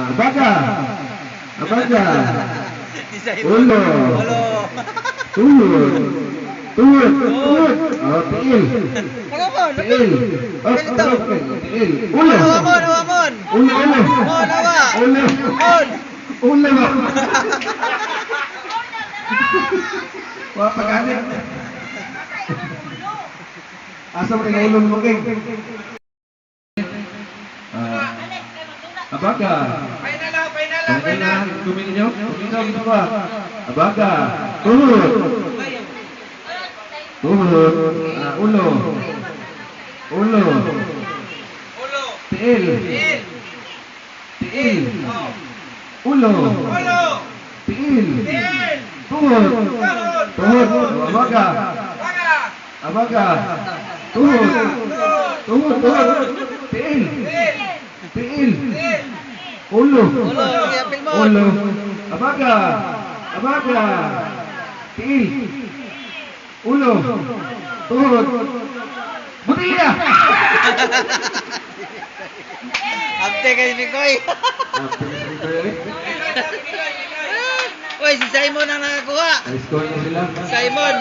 Abaga. Abaga. Ulo. Tuhod. Tuhod. Tuhod. Oh, tiil. Tiil. Oh, tiil. Ulo. Ulo. Ulo. Ulo. Wah, pagkanin. Asa mo rin ulong mo, King? Abaga. Final. Tumingin nyo? Tumingin nyo ba? Abaga. Tuhod. Tuhod. Ulo. Ulo. Tiil. Tiil. Ulo. Tiil. Tuhod. Tuhod. Abaga. Abaga. Tuhod. Tuhod. Tuhod. Tiil. Tiil. Ulo. Ulo. Abaga. Abaga. Tiil. Ulo. Tuhod. Butilya. Abte ka ni Mikoy. Uy, si Simon ang nakakuha. Score na sila. Simon.